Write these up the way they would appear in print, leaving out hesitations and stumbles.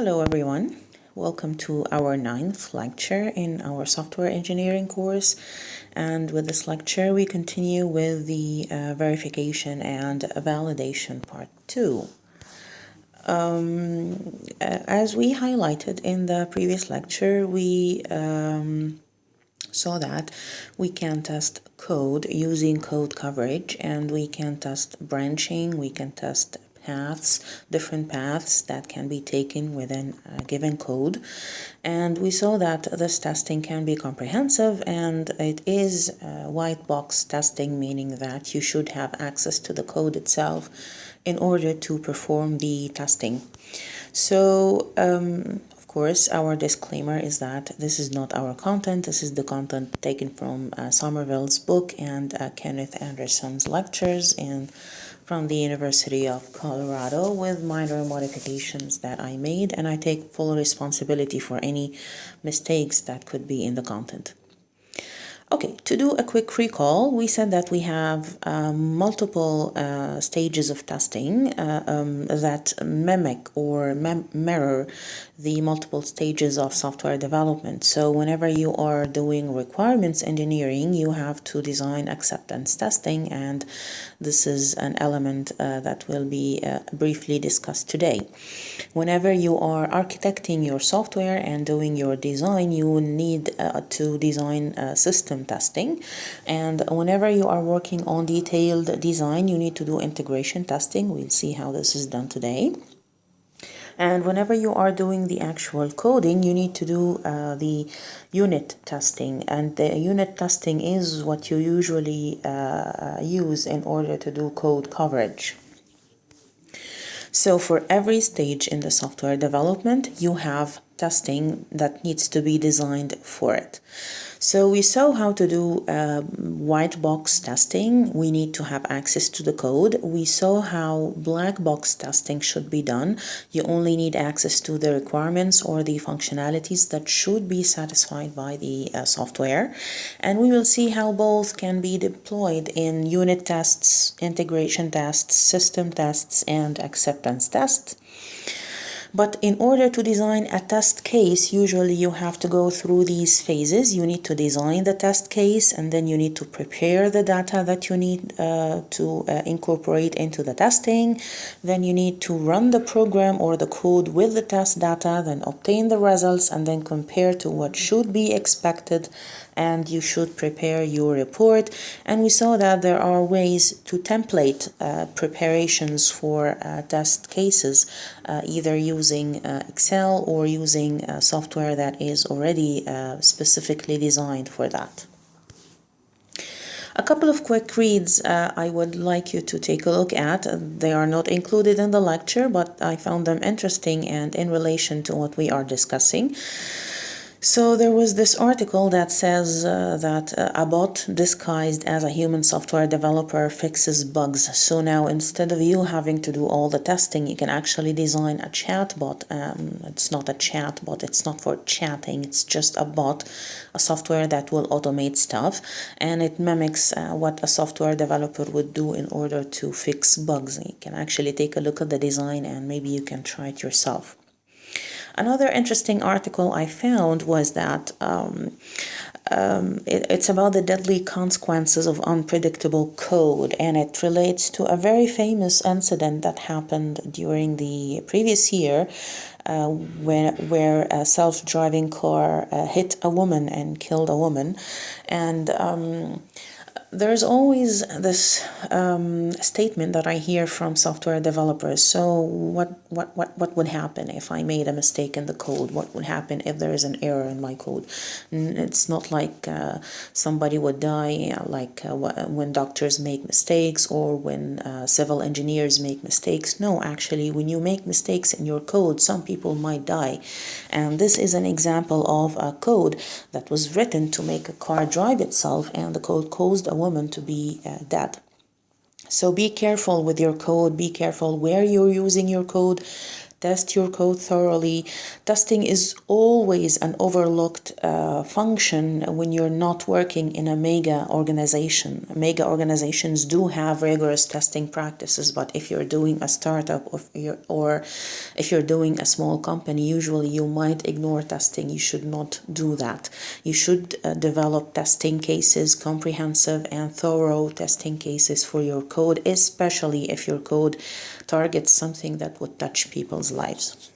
Hello everyone, welcome to our 9th lecture in our software engineering course, and with this lecture we continue with the verification and validation part 2. As we highlighted in the previous lecture, we saw that we can test code using code coverage, and we can test branching, we can test different paths that can be taken within a given code. And we saw that this testing can be comprehensive, and it is white box testing, meaning that you should have access to the code itself in order to perform the testing. So of course, our disclaimer is that this is not our content. This is the content taken from Somerville's book and Kenneth Anderson's lectures and from the University of Colorado, with minor modifications that I made, and I take full responsibility for any mistakes that could be in the content. Okay, to do a quick recall, we said that we have multiple stages of testing that mimic or mirror the multiple stages of software development. So whenever you are doing requirements engineering, you have to design acceptance testing, and this is an element that will be briefly discussed today. Whenever you are architecting your software and doing your design, you will need to design system testing, and whenever you are working on detailed design, you need to do integration testing. We'll see how this is done today. And whenever you are doing the actual coding, you need to do the unit testing, and the unit testing is what you usually use in order to do code coverage. So for every stage in the software development, you have testing that needs to be designed for it. So we saw how to do white box testing. We need to have access to the code. We saw how black box testing should be done. You only need access to the requirements or the functionalities that should be satisfied by the software. And we will see how both can be deployed in unit tests, integration tests, system tests, and acceptance tests. But in order to design a test case, usually you have to go through these phases. You need to design the test case, and then you need to prepare the data that you need to incorporate into the testing. Then you need to run the program or the code with the test data, then obtain the results, and then compare to what should be expected, and you should prepare your report. And we saw that there are ways to template preparations for test cases, either using Excel or using software that is already specifically designed for that. A couple of quick reads I would like you to take a look at. They are not included in the lecture, but I found them interesting and in relation to what we are discussing. So there was this article that says that a bot disguised as a human software developer fixes bugs. So now instead of you having to do all the testing, you can actually design a chat bot. It's not a chat bot, it's not for chatting, it's just a bot, a software that will automate stuff, and it mimics what a software developer would do in order to fix bugs. You can actually take a look at the design and maybe you can try it yourself. Another interesting article I found was that it's about the deadly consequences of unpredictable code, and it relates to a very famous incident that happened during the previous year where a self-driving car hit a woman and killed a woman. And there's always this statement that I hear from software developers. So what would happen if I made a mistake in the code? What would happen if there is an error in my code? It's not like somebody would die, like when doctors make mistakes or when civil engineers make mistakes. No, actually, when you make mistakes in your code, some people might die. And this is an example of a code that was written to make a car drive itself, and the code caused a woman to be dead. So be careful with your code, be careful where you're using your code, test your code thoroughly. Testing is always an overlooked function when you're not working in a mega organization. Mega organizations do have rigorous testing practices, but if you're doing a startup or if you're doing a small company, usually you might ignore testing. You should not do that. You should develop testing cases, comprehensive and thorough testing cases for your code, especially if your code targets something that would touch people's lives.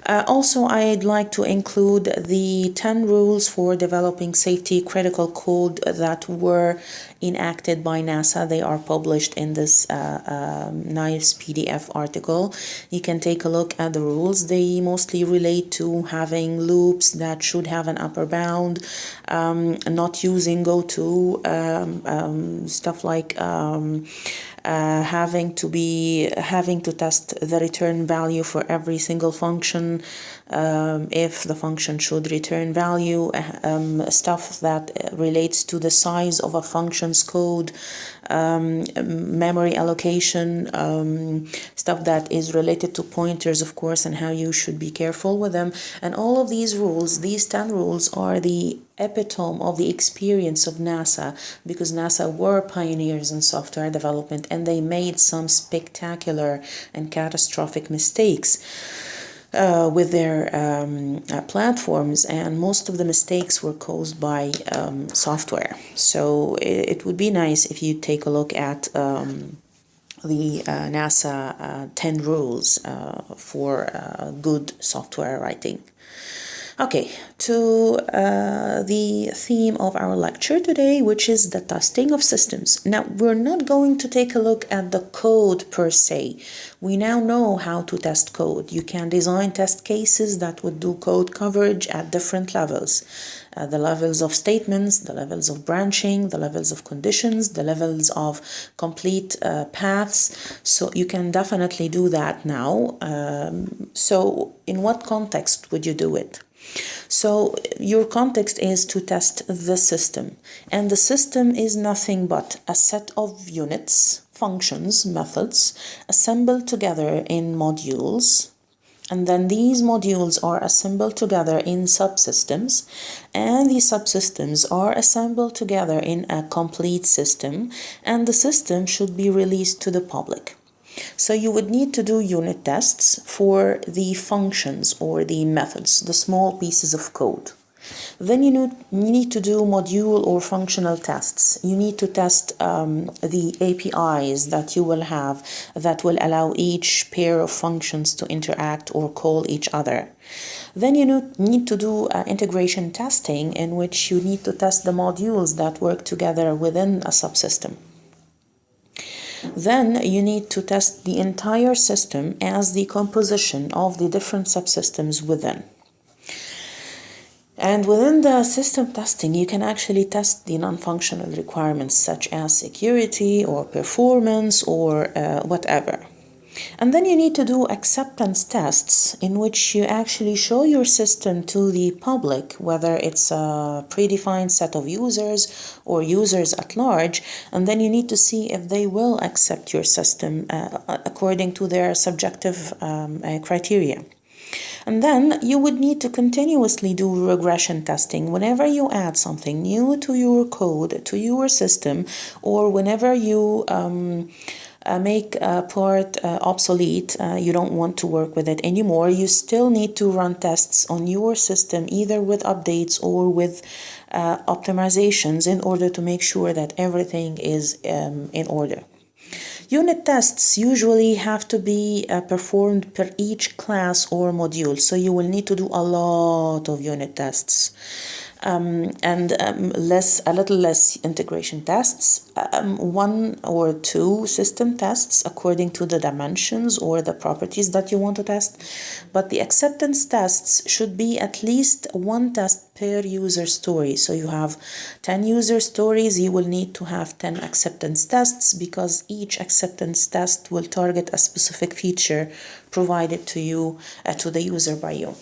Also, I'd like to include the 10 rules for developing safety critical code that were enacted by NASA. They are published in this nice PDF article. You can take a look at the rules. They mostly relate to having loops that should have an upper bound, not using goto, stuff like having to test the return value for every single function, if the function should return value, stuff that relates to the size of a function's code, memory allocation, stuff that is related to pointers, of course, and how you should be careful with them. And all of these rules, these 10 rules, are the epitome of the experience of NASA, because NASA were pioneers in software development and they made some spectacular and catastrophic mistakes with their platforms, and most of the mistakes were caused by software. So it would be nice if you take a look at the NASA 10 rules for good software writing. Okay, to the theme of our lecture today, which is the testing of systems. Now, we're not going to take a look at the code per se. We now know how to test code. You can design test cases that would do code coverage at different levels. The levels of statements, the levels of branching, the levels of conditions, the levels of complete paths. So you can definitely do that now. So in what context would you do it? So your context is to test the system, and the system is nothing but a set of units, functions, methods assembled together in modules, and then these modules are assembled together in subsystems, and these subsystems are assembled together in a complete system, and the system should be released to the public. So you would need to do unit tests for the functions or the methods, the small pieces of code. Then you need to do module or functional tests. You need to test the APIs that you will have that will allow each pair of functions to interact or call each other. Then you need to do integration testing, in which you need to test the modules that work together within a subsystem. Then you need to test the entire system as the composition of the different subsystems within. And within the system testing, you can actually test the non-functional requirements such as security or performance or whatever. And then you need to do acceptance tests, in which you actually show your system to the public, whether it's a predefined set of users or users at large, and then you need to see if they will accept your system according to their subjective criteria. And then you would need to continuously do regression testing whenever you add something new to your code, to your system, or whenever you make a part obsolete, you don't want to work with it anymore, you still need to run tests on your system, either with updates or with optimizations, in order to make sure that everything is in order. Unit tests usually have to be performed per each class or module, so you will need to do a lot of unit tests. A little less integration tests, 1 or 2 system tests according to the dimensions or the properties that you want to test. But the acceptance tests should be at least 1 test per user story. So you have 10 user stories, you will need to have 10 acceptance tests, because each acceptance test will target a specific feature provided to you, to the user by you.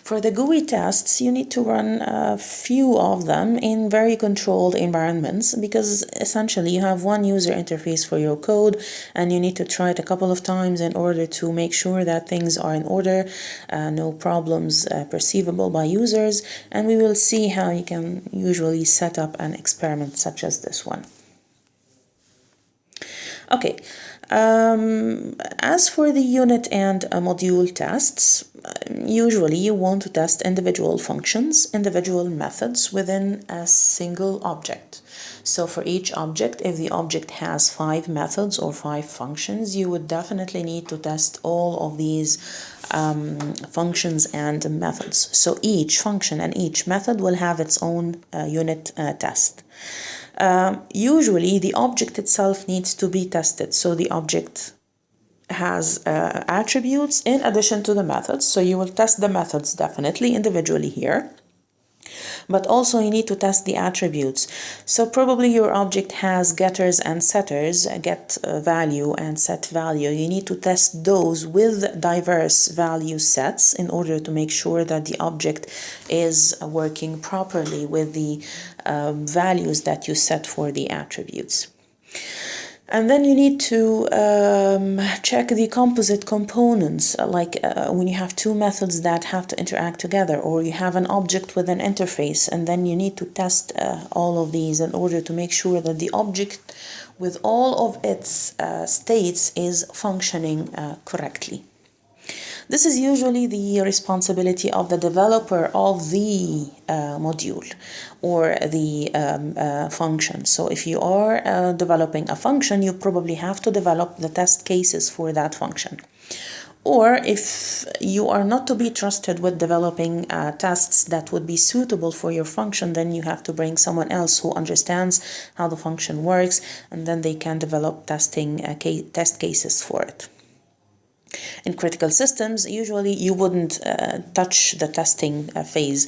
For the GUI tests, you need to run a few of them in very controlled environments, because essentially you have one user interface for your code and you need to try it a couple of times in order to make sure that things are in order, no problems perceivable by users, and we will see how you can usually set up an experiment such as this one. Okay, as for the unit and module tests, usually you want to test individual functions, individual methods within a single object. So for each object, if the object has 5 methods or 5 functions, you would definitely need to test all of these functions and methods. So each function and each method will have its own unit test. Usually the object itself needs to be tested, so the object has attributes in addition to the methods, so you will test the methods definitely individually here, but also you need to test the attributes. So probably your object has getters and setters, get value and set value. You need to test those with diverse value sets in order to make sure that the object is working properly with the values that you set for the attributes. And then you need to check the composite components, like when you have 2 methods that have to interact together, or you have an object with an interface, and then you need to test all of these in order to make sure that the object with all of its states is functioning correctly. This is usually the responsibility of the developer of the module or the function. So if you are developing a function, you probably have to develop the test cases for that function. Or if you are not to be trusted with developing tests that would be suitable for your function, then you have to bring someone else who understands how the function works, and then they can develop test cases for it. In critical systems, usually you wouldn't touch the testing phase.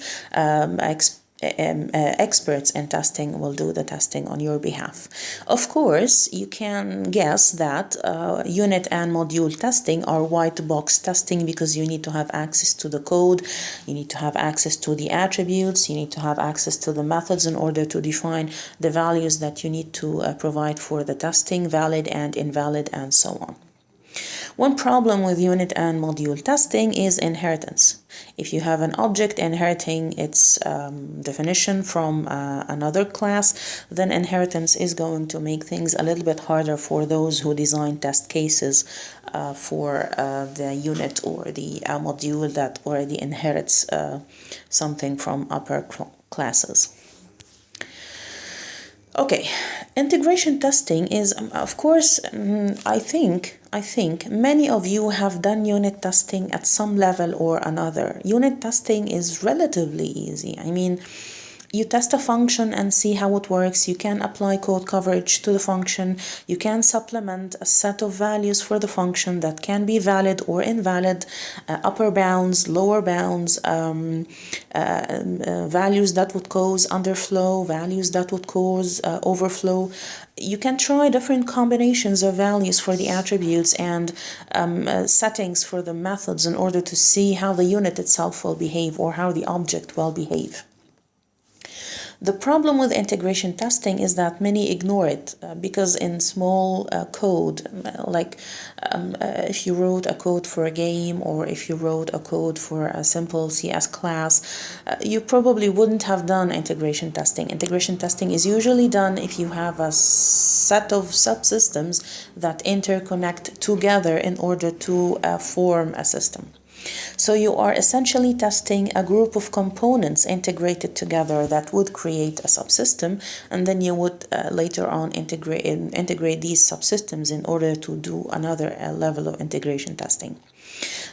Experts in testing will do the testing on your behalf. Of course, you can guess that unit and module testing are white box testing, because you need to have access to the code, you need to have access to the attributes, you need to have access to the methods in order to define the values that you need to provide for the testing, valid and invalid, and so on. One problem with unit and module testing is inheritance. If you have an object inheriting its definition from another class, then inheritance is going to make things a little bit harder for those who design test cases for the unit or the module that already inherits something from upper classes. Okay, integration testing is, of course, I think many of you have done unit testing at some level or another. Unit testing is relatively easy. I mean, you test a function and see how it works. You can apply code coverage to the function. You can supplement a set of values for the function that can be valid or invalid, upper bounds, lower bounds, values that would cause underflow, values that would cause overflow. You can try different combinations of values for the attributes and settings for the methods in order to see how the unit itself will behave or how the object will behave. The problem with integration testing is that many ignore it because in small code, like if you wrote a code for a game or if you wrote a code for a simple CS class, you probably wouldn't have done integration testing. Integration testing is usually done if you have a set of subsystems that interconnect together in order to form a system. So you are essentially testing a group of components integrated together that would create a subsystem, and then you would later on integrate these subsystems in order to do another level of integration testing.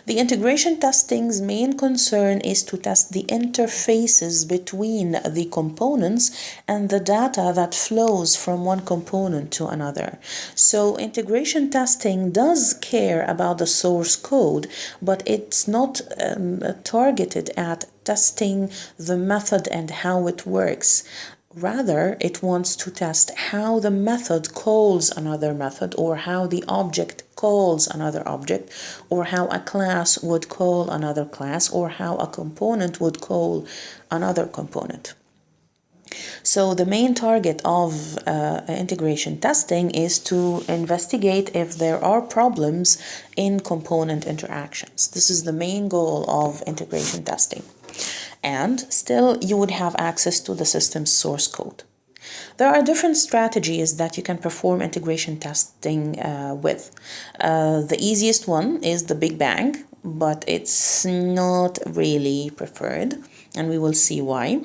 The integration testing's main concern is to test the interfaces between the components and the data that flows from one component to another. So integration testing does care about the source code, but it's not targeted at testing the method and how it works. Rather, it wants to test how the method calls another method, or how the object calls another object, or how a class would call another class, or how a component would call another component. So the main target of integration testing is to investigate if there are problems in component interactions. This is the main goal of integration testing. And still, you would have access to the system's source code. There are different strategies that you can perform integration testing with. The easiest one is the Big Bang, but it's not really preferred, and we will see why.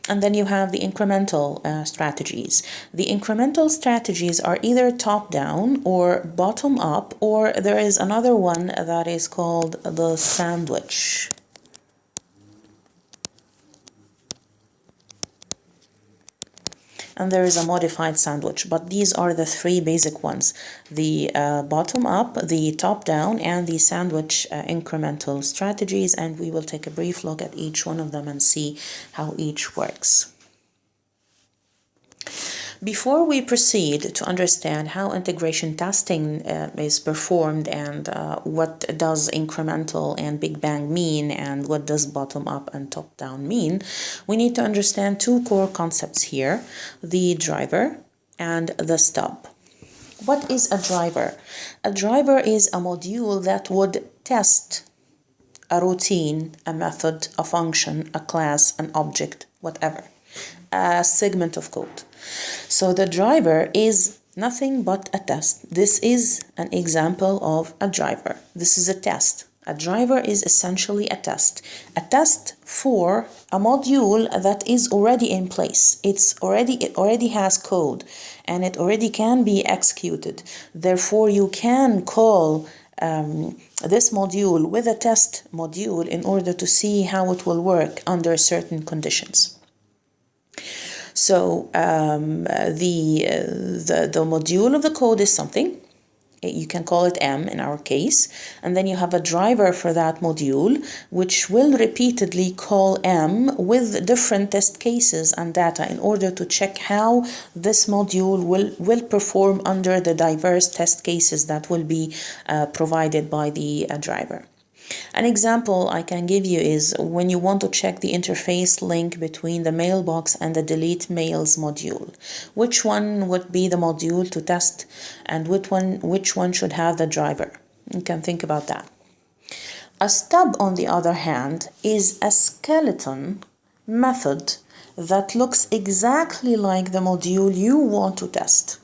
And then you have the incremental strategies. The incremental strategies are either top-down or bottom-up, or there is another one that is called the sandwich. And there is a modified sandwich, but these are the three basic ones: the bottom-up, the top-down, and the sandwich incremental strategies, and we will take a brief look at each one of them and see how each works. Before we proceed to understand how integration testing is performed, and what does incremental and Big Bang mean, and what does bottom-up and top-down mean, we need to understand two core concepts here: the driver and the stub. What is a driver? A driver is a module that would test a routine, a method, a function, a class, an object, whatever, a segment of code. So the driver is nothing but a test. This is an example of a driver. This is a test. A driver is essentially a test for a module that is already in place. It already has code, and it already can be executed. Therefore, you can call this module with a test module in order to see how it will work under certain conditions. So the module of the code is something. You can call it M in our case, and then you have a driver for that module, which will repeatedly call M with different test cases and data in order to check how this module will perform under the diverse test cases that will be provided by the driver. An example I can give you is when you want to check the interface link between the mailbox and the delete mails module. Which one would be the module to test, and which one should have the driver? You can think about that. A stub, on the other hand, is a skeleton method that looks exactly like the module you want to test.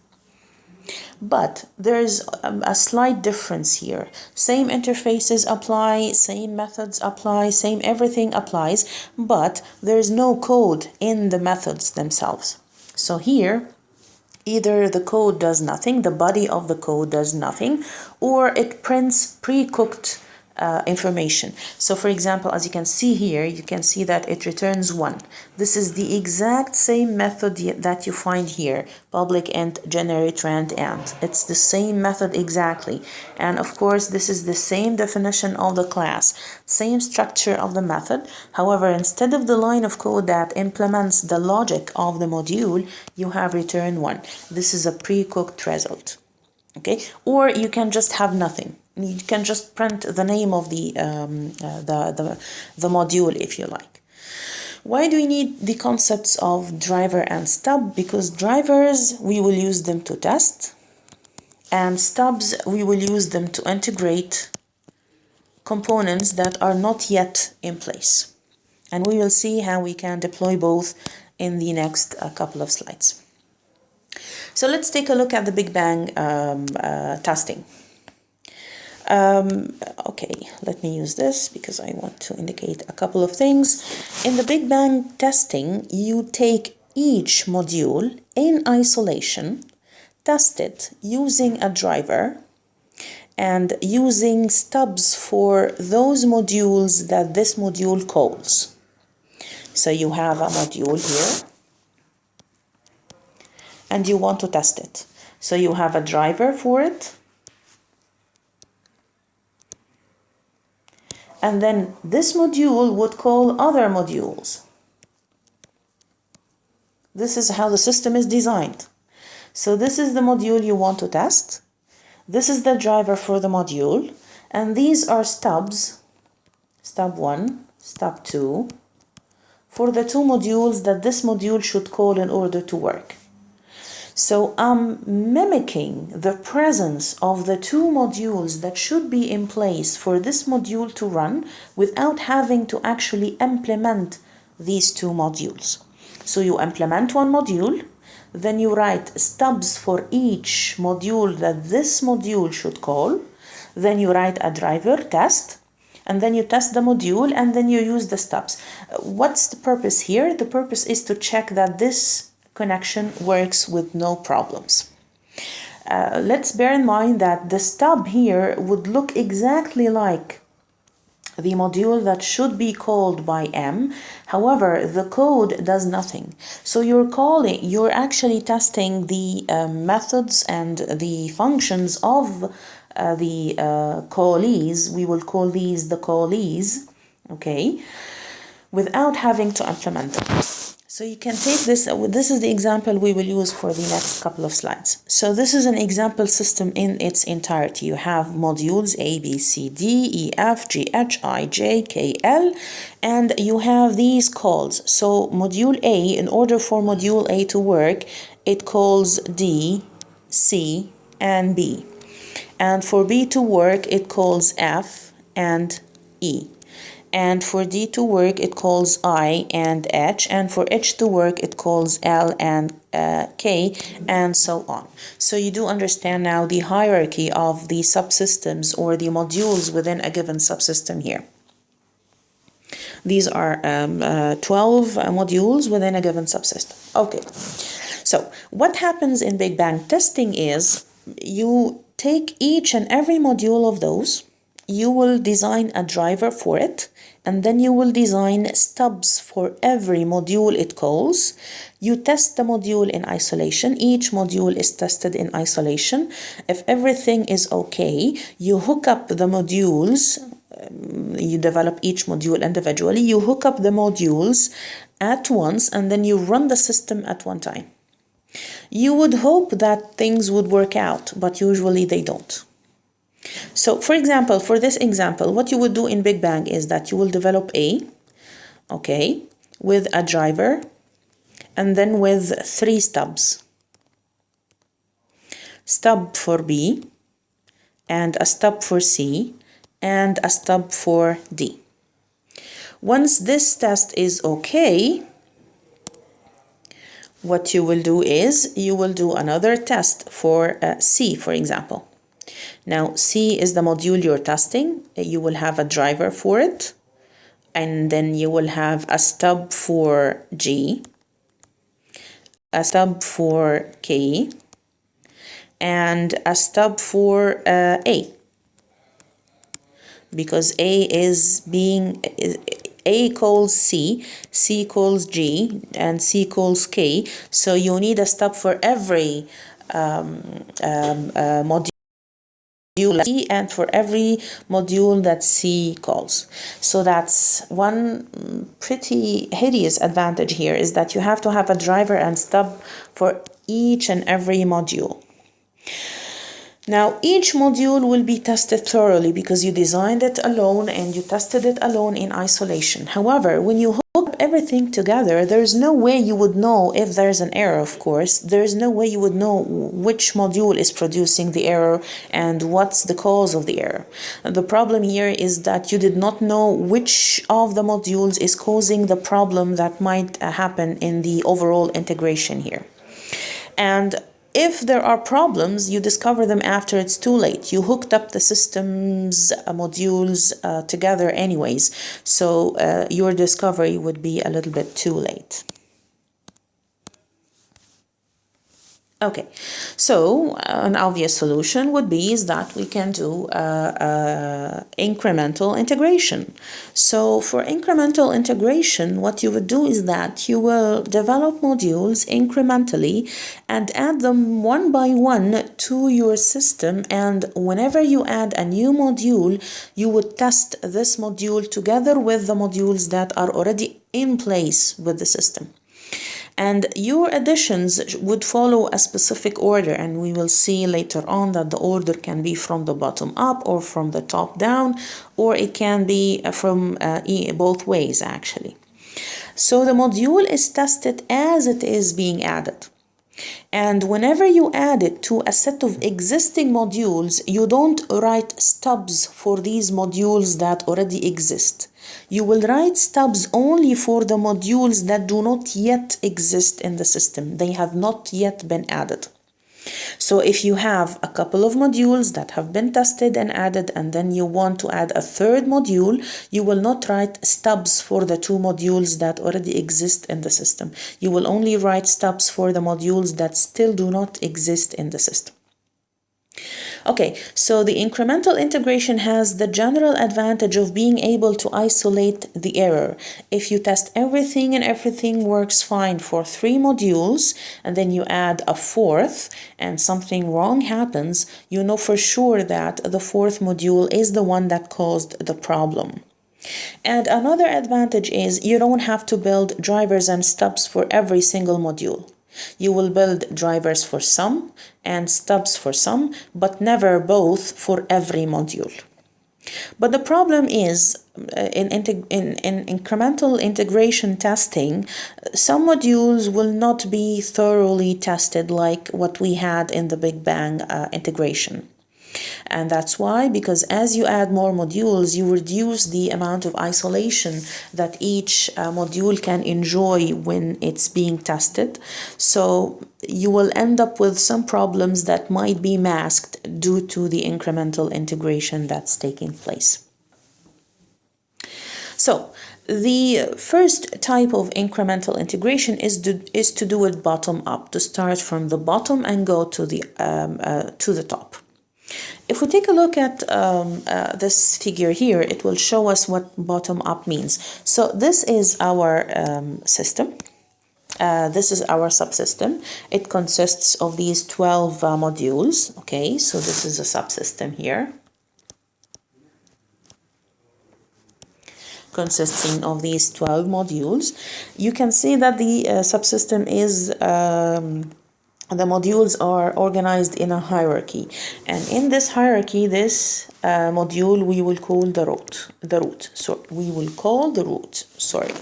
But there's a slight difference here. Same interfaces apply, same methods apply, same everything applies, but there's no code in the methods themselves. So here, either the code does nothing, the body of the code does nothing, or it prints pre-cooked information. So for example, as you can see here, you can see that it returns 1. This is the exact same method that you find here, public int generate rand ant. It's the same method exactly. And of course, this is the same definition of the class, same structure of the method. However, instead of the line of code that implements the logic of the module, you have return 1. This is a pre-cooked result. Okay, or you can just have nothing. You can just print the name of the module if you like. Why do we need the concepts of driver and stub? Because drivers, we will use them to test, and stubs, we will use them to integrate components that are not yet in place. And we will see how we can deploy both in the next couple of slides. So let's take a look at the Big Bang testing. Okay, let me use this because I want to indicate a couple of things. In the Big Bang testing, you take each module in isolation, test it using a driver, and using stubs for those modules that this module calls. So you have a module here, and you want to test it. So you have a driver for it, and then this module would call other modules. This is how the system is designed. So this is the module you want to test. This is the driver for the module. And these are stubs, stub 1, stub 2, for the two modules that this module should call in order to work. So I'm mimicking the presence of the two modules that should be in place for this module to run without having to actually implement these two modules. So you implement one module, then you write stubs for each module that this module should call, then you write a driver test, and then you test the module, and then you use the stubs. What's the purpose here? The purpose is to check that this connection works with no problems. Let's bear in mind that the stub here would look exactly like the module that should be called by M. However, the code does nothing. So you're actually testing the methods and the functions of the callees. We will call these the callees, okay, without having to implement them. So you can take this is the example we will use for the next couple of slides. So this is an example system in its entirety. You have modules A, B, C, D, E, F, G, H, I, J, K, L, and you have these calls. So module A, in order for module A to work, it calls D, C, and B. And for B to work, it calls F and E. And for D to work, it calls I and H. And for H to work, it calls L and K, and so on. So you do understand now the hierarchy of the subsystems or the modules within a given subsystem here. These are 12 modules within a given subsystem. Okay, so what happens in Big Bang testing is you take each and every module of those, you will design a driver for it, and then you will design stubs for every module it calls. You test the module in isolation. Each module is tested in isolation. If everything is okay, you hook up the modules. You develop each module individually. You hook up the modules at once, and then you run the system at one time. You would hope that things would work out, but usually they don't. So, for example, for this example, what you would do in Big Bang is that you will develop A, okay, with a driver, and then with 3 stubs. Stub for B, and a stub for C, and a stub for D. Once this test is okay, what you will do is you will do another test for C, for example. Now, C is the module you're testing. You will have a driver for it, and then you will have a stub for G, a stub for K, and a stub for A. Because A calls C, C calls G, and C calls K. So you need a stub for every module C and for every module that C calls. So that's one pretty hideous advantage here, is that you have to have a driver and stub for each and every module. Now, each module will be tested thoroughly because you designed it alone and you tested it alone in isolation. However, when you hook everything together, there's no way you would know if there's an error, of course. There's no way you would know which module is producing the error and what's the cause of the error. The problem here is that you did not know which of the modules is causing the problem that might happen in the overall integration here. And if there are problems, you discover them after it's too late. You hooked up the system's modules together anyways, so your discovery would be a little bit too late. Okay, so an obvious solution would be is that we can do incremental integration. So for incremental integration, what you would do is that you will develop modules incrementally and add them one by one to your system, and whenever you add a new module, you would test this module together with the modules that are already in place with the system. And your additions would follow a specific order, and we will see later on that the order can be from the bottom up or from the top down, or it can be from both ways actually. So the module is tested as it is being added. And whenever you add it to a set of existing modules, you don't write stubs for these modules that already exist. You will write stubs only for the modules that do not yet exist in the system. They have not yet been added. So if you have a couple of modules that have been tested and added, and then you want to add a third module, you will not write stubs for the two modules that already exist in the system. You will only write stubs for the modules that still do not exist in the system. Okay, so the incremental integration has the general advantage of being able to isolate the error. If you test everything and everything works fine for 3 modules, and then you add a fourth and something wrong happens, you know for sure that the fourth module is the one that caused the problem. And another advantage is you don't have to build drivers and stubs for every single module. You will build drivers for some and stubs for some, but never both for every module. But the problem is in incremental integration testing, some modules will not be thoroughly tested like what we had in the Big Bang integration. And that's why, because as you add more modules, you reduce the amount of isolation that each module can enjoy when it's being tested. So you will end up with some problems that might be masked due to the incremental integration that's taking place. So the first type of incremental integration is to do it bottom up, to start from the bottom and go to the top. If we take a look at this figure here, it will show us what bottom up means. So this is our system. This is our subsystem. It consists of these 12 modules. Okay, so this is a subsystem here, consisting of these 12 modules. You can see that the subsystem is the modules are organized in a hierarchy, and in this hierarchy, this module we will call the root. So we will call the root. Sorry.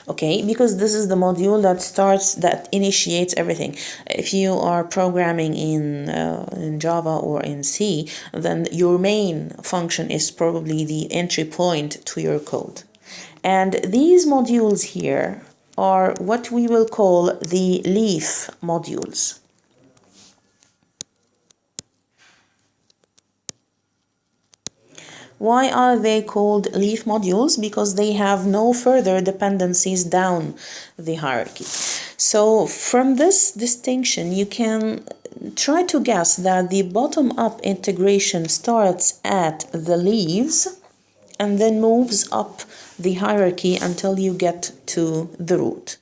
Okay, because this is the module that initiates everything. If you are programming in Java or in C, then your main function is probably the entry point to your code. And these modules here are what we will call the leaf modules. Why are they called leaf modules? Because they have no further dependencies down the hierarchy. So from this distinction, you can try to guess that the bottom-up integration starts at the leaves and then moves up the hierarchy until you get to the root.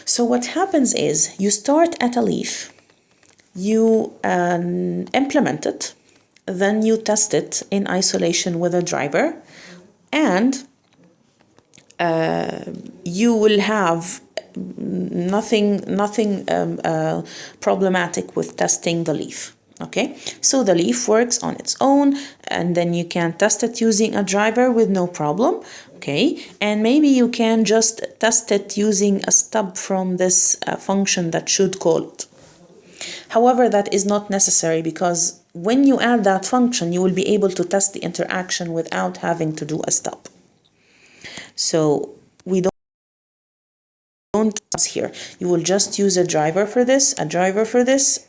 So what happens is you start at a leaf, you implement it, then you test it in isolation with a driver, and you will have nothing problematic with testing the leaf. Okay, so the leaf works on its own, and then you can test it using a driver with no problem. Okay, and maybe you can just test it using a stub from this function that should call it. However, that is not necessary, because when you add that function, you will be able to test the interaction without having to do a stub. So we don't here. You will just use a driver for this, a driver for this,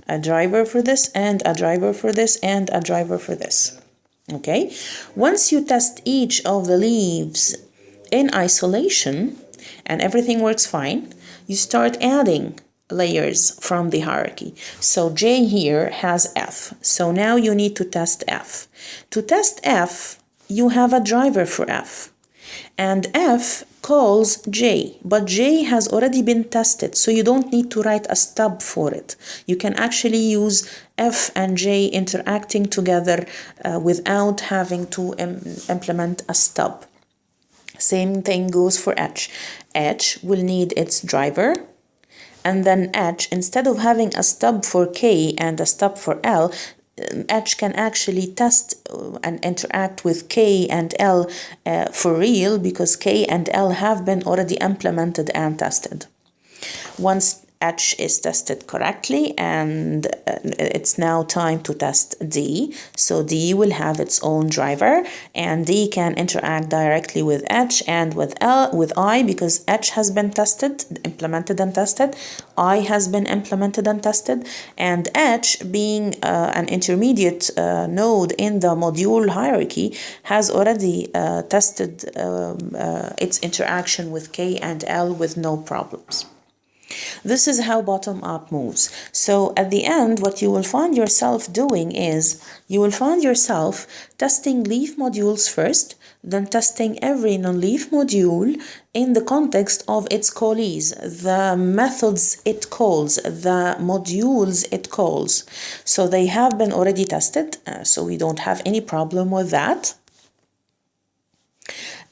a driver for this, and a driver for this, and a driver for this. Okay, once you test each of the leaves in isolation and everything works fine, you start adding layers from the hierarchy. So J here has F. So now you need to test F. To test F, you have a driver for F. And F calls J, but J has already been tested, so you don't need to write a stub for it. You can actually use F and J interacting together without having to implement a stub. Same thing goes for H. H will need its driver, and then H, instead of having a stub for K and a stub for L, H can actually test and interact with K and L for real, because K and L have been already implemented and tested. Once H is tested correctly, and it's now time to test D. So D will have its own driver, and D can interact directly with H and with I, because H has been tested, implemented and tested. I has been implemented and tested, and H, being an intermediate node in the module hierarchy, has already tested its interaction with K and L with no problems. This is how bottom-up moves. So at the end, what you will find yourself doing is you will find yourself testing leaf modules first, then testing every non-leaf module in the context of its callees, the methods it calls, the modules it calls. So they have been already tested, so we don't have any problem with that.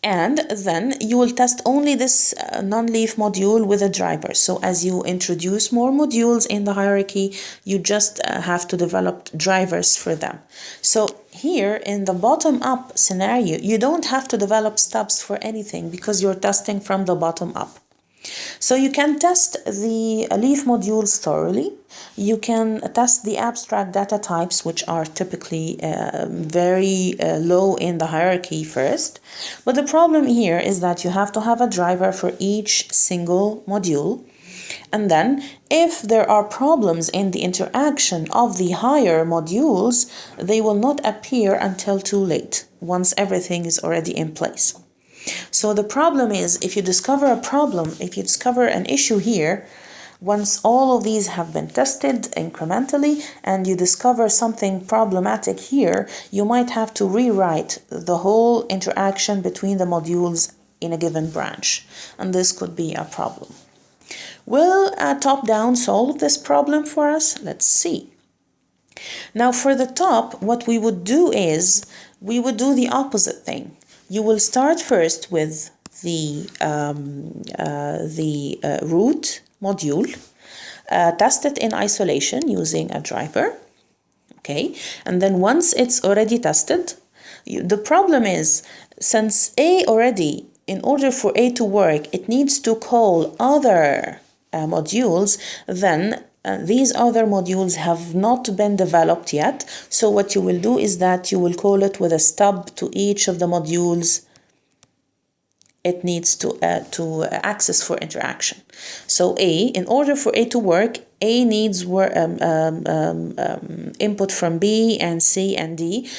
And then you will test only this non-leaf module with a driver. So as you introduce more modules in the hierarchy, you just have to develop drivers for them. So here in the bottom-up scenario, you don't have to develop stubs for anything because you're testing from the bottom up. So you can test the leaf modules thoroughly. You can test the abstract data types, which are typically very low in the hierarchy first. But the problem here is that you have to have a driver for each single module. And then if there are problems in the interaction of the higher modules, they will not appear until too late, once everything is already in place. So the problem is, if you discover a problem, if you discover an issue here, once all of these have been tested incrementally and you discover something problematic here, you might have to rewrite the whole interaction between the modules in a given branch. And this could be a problem. Will top-down solve this problem for us? Let's see. Now for the top, what we would do is, we would do the opposite thing. You will start first with the root module, test it in isolation using a driver, okay? And then once it's already tested, the problem is, since A already, in order for A to work, it needs to call other modules, then these other modules have not been developed yet. So what you will do is that you will call it with a stub to each of the modules it needs to access for interaction. So A, in order for A to work, A needs input from B and C and D.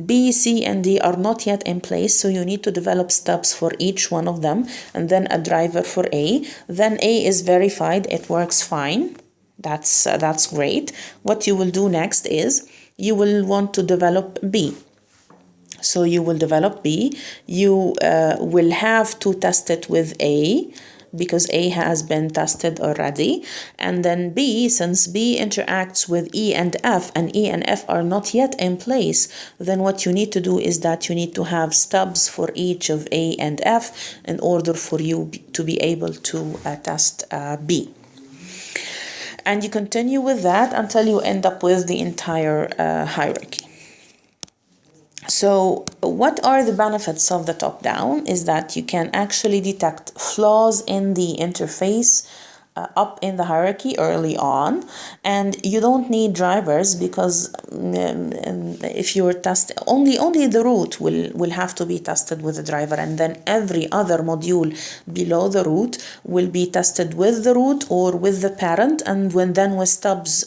B, C, and D are not yet in place, so you need to develop stubs for each one of them, and then a driver for A. Then A is verified, it works fine. That's great. What you will do next is you will want to develop B. So you will develop B. You will have to test it with A, because A has been tested already. And then B, since B interacts with E and F, and E and F are not yet in place, then what you need to do is that you need to have stubs for each of A and F in order for you to be able to test B. And you continue with that until you end up with the entire hierarchy. So what are the benefits of the top-down is that you can actually detect flaws in the interface up in the hierarchy early on, and you don't need drivers, because if you're testing only the root will have to be tested with a driver, and then every other module below the root will be tested with the root or with the parent, and then with stubs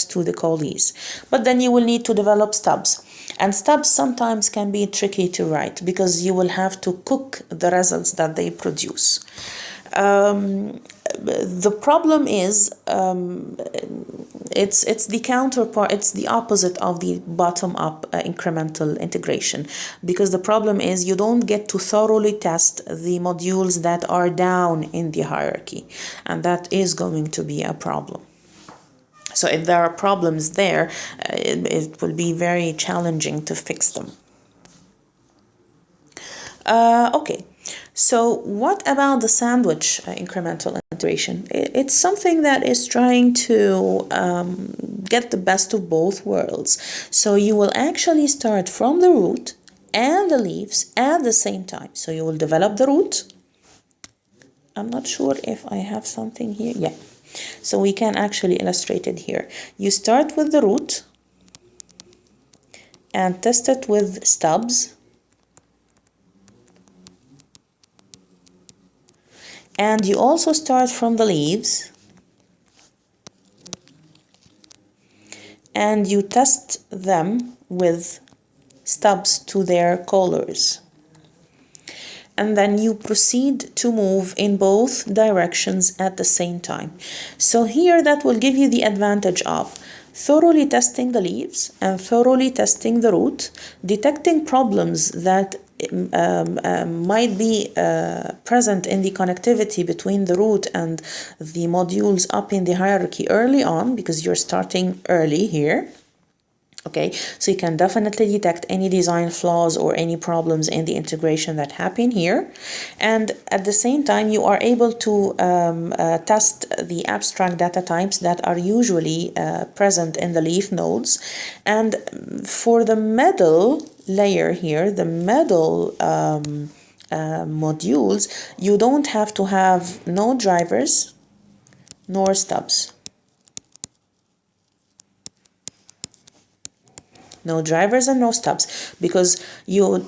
to the callees. But then you will need to develop stubs. And stubs sometimes can be tricky to write because you will have to cook the results that they produce. The problem is it's the counterpart, it's the opposite of the bottom-up incremental integration, because the problem is you don't get to thoroughly test the modules that are down in the hierarchy, and that is going to be a problem. So if there are problems there, it will be very challenging to fix them. Okay, So what about the sandwich incremental integration? It's something that is trying to get the best of both worlds. So you will actually start from the root and the leaves at the same time. So you will develop the root. I'm not sure if I have something here. Yeah. So we can actually illustrate it here. You start with the root and test it with stubs. And you also start from the leaves and you test them with stubs to their colors. And then you proceed to move in both directions at the same time. So here that will give you the advantage of thoroughly testing the leaves and thoroughly testing the root, detecting problems that might be present in the connectivity between the root and the modules up in the hierarchy early on, because you're starting early here. Okay, so you can definitely detect any design flaws or any problems in the integration that happen here. And at the same time, you are able to test the abstract data types that are usually present in the leaf nodes. And for the middle layer here, the middle modules, you don't have to have no drivers nor stubs. No drivers and no stubs, because you're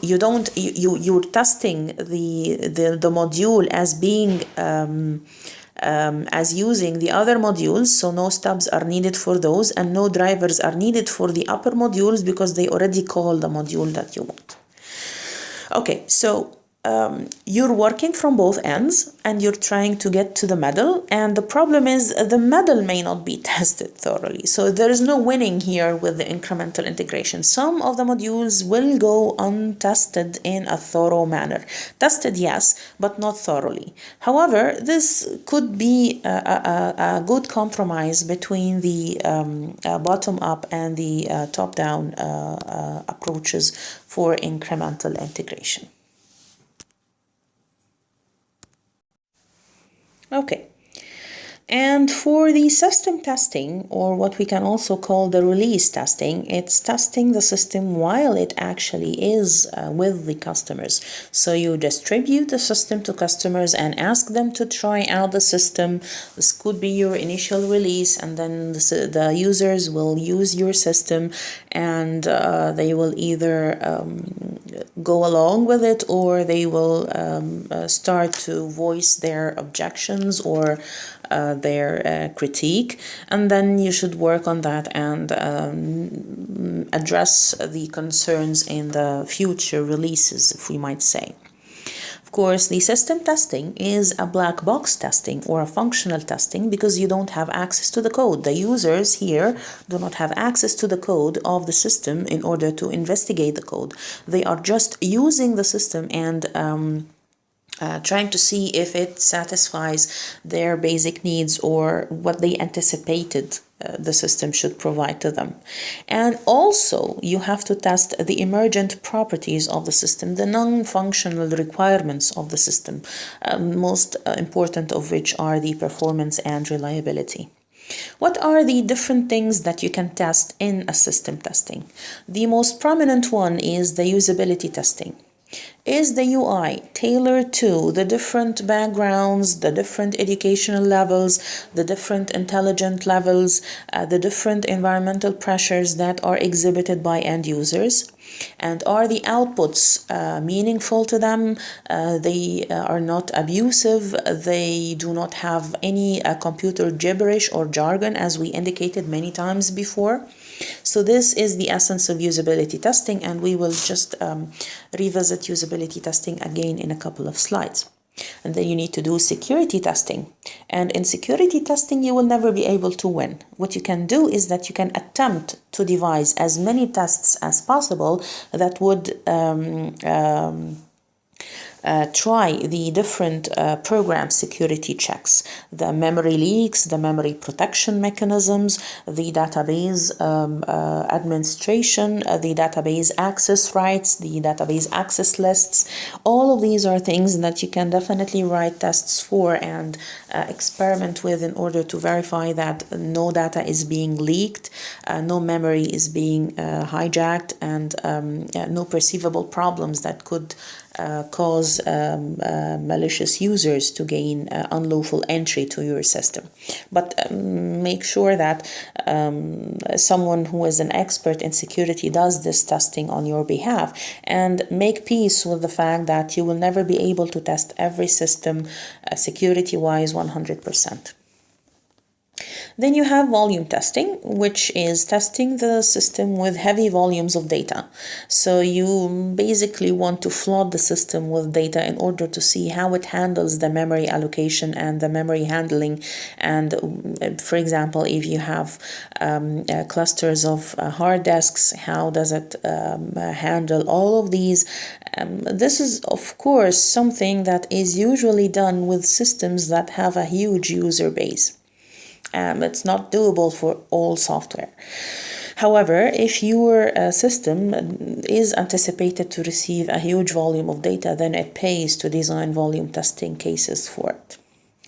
testing the module as being as using the other modules, so no stubs are needed for those and no drivers are needed for the upper modules because they already call the module that you want. Okay, so you're working from both ends and you're trying to get to the middle, and the problem is the middle may not be tested thoroughly. So there is no winning here with the incremental integration. Some of the modules will go untested in a thorough manner. Tested, yes, but not thoroughly. However, this could be a good compromise between the bottom-up and the top-down approaches for incremental integration. Okay. And for the system testing, or what we can also call the release testing, it's testing the system while it actually is with the customers. So you distribute the system to customers and ask them to try out the system. This could be your initial release, and then the users will use your system and they will either go along with it, or they will start to voice their objections or their critique, and then you should work on that and address the concerns in the future releases, if we might say. Of course, the system testing is a black box testing or a functional testing because you don't have access to the code. The users here do not have access to the code of the system in order to investigate the code. They are just using the system and trying to see if it satisfies their basic needs or what they anticipated the system should provide to them. And also, you have to test the emergent properties of the system, the non-functional requirements of the system, most important of which are the performance and reliability. What are the different things that you can test in a system testing? The most prominent one is the usability testing. Is the UI tailored to the different backgrounds, the different educational levels, the different intelligent levels, the different environmental pressures that are exhibited by end users? And are the outputs meaningful to them? They are not abusive. They do not have any computer gibberish or jargon, as we indicated many times before. So this is the essence of usability testing, and we will just revisit usability testing again in a couple of slides. And then you need to do security testing. And in security testing, you will never be able to win. What you can do is that you can attempt to devise as many tests as possible that would try the different program security checks, the memory leaks, the memory protection mechanisms, the database administration, the database access rights, the database access lists. All of these are things that you can definitely write tests for and experiment with in order to verify that no data is being leaked, no memory is being hijacked, and no perceivable problems that could cause malicious users to gain unlawful entry to your system. But make sure that someone who is an expert in security does this testing on your behalf, and make peace with the fact that you will never be able to test every system security-wise 100%. Then you have volume testing, which is testing the system with heavy volumes of data. So you basically want to flood the system with data in order to see how it handles the memory allocation and the memory handling. And for example, if you have clusters of hard disks, how does it handle all of these? This is, of course, something that is usually done with systems that have a huge user base. It's not doable for all software. However, if your system is anticipated to receive a huge volume of data, then it pays to design volume testing cases for it.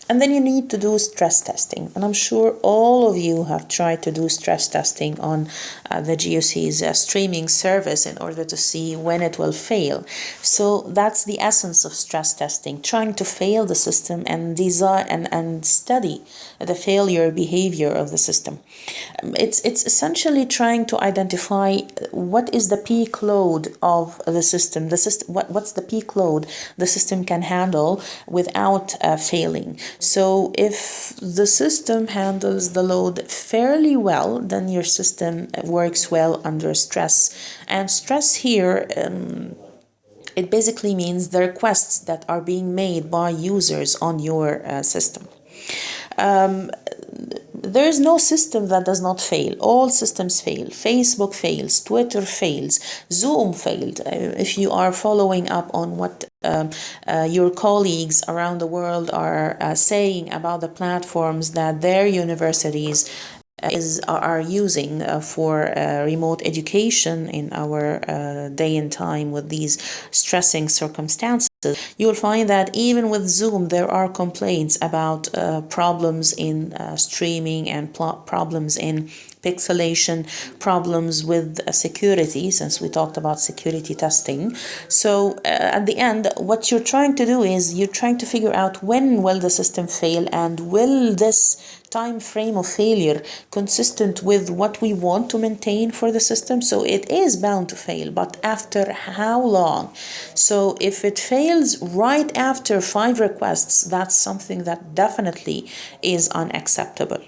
And then you need to do stress testing. And I'm sure all of you have tried to do stress testing on the GOC's streaming service in order to see when it will fail. So that's the essence of stress testing, trying to fail the system and design and study the failure behavior of the system. It's essentially trying to identify what is the peak load of the system. What's the peak load the system can handle without failing. So if the system handles the load fairly well, then your system works well under stress. And stress here, it basically means the requests that are being made by users on your system. There is no system that does not fail. All systems fail. Facebook fails, Twitter fails, Zoom failed. If you are following up on what your colleagues around the world are saying about the platforms that their universities are using for remote education in our day and time with these stressing circumstances, you'll find that even with Zoom there are complaints about problems in streaming and problems in pixelation, problems with security, since we talked about security testing. So at the end, what you're trying to do is you're trying to figure out when will the system fail, and will this time frame of failure consistent with what we want to maintain for the system. So it is bound to fail, but after how long? So if it fails right after 5 requests, that's something that definitely is unacceptable.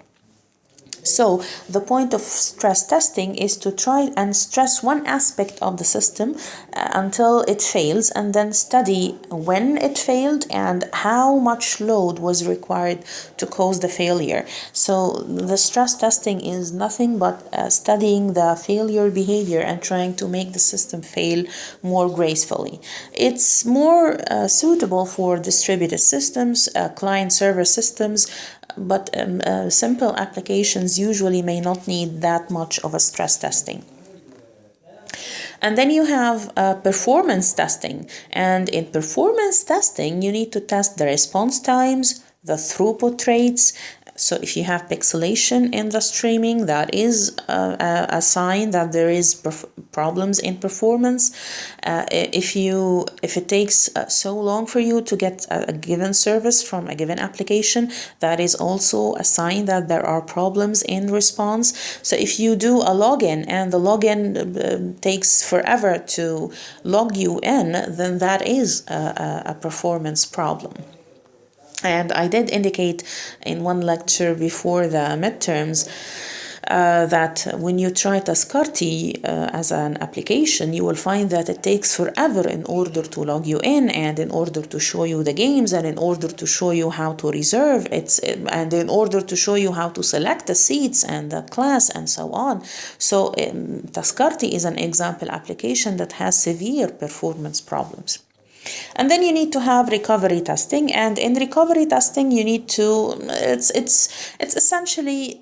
So the point of stress testing is to try and stress one aspect of the system until it fails, and then study when it failed and how much load was required to cause the failure. So the stress testing is nothing but studying the failure behavior and trying to make the system fail more gracefully. It's more suitable for distributed systems, client-server systems, but simple applications usually may not need that much of a stress testing. And then you have performance testing. And in performance testing, you need to test the response times, the throughput rates. So if you have pixelation in the streaming, that is a sign that there is problems in performance. If it takes so long for you to get a given service from a given application, that is also a sign that there are problems in response. So if you do a login and the login takes forever to log you in, then that is a performance problem. And I did indicate in one lecture before the midterms that when you try Taskarty as an application, you will find that it takes forever in order to log you in, and in order to show you the games, and in order to show you how to reserve it, and in order to show you how to select the seats and the class and so on. So Taskarty is an example application that has severe performance problems. And then you need to have recovery testing, and in recovery testing you need to it's essentially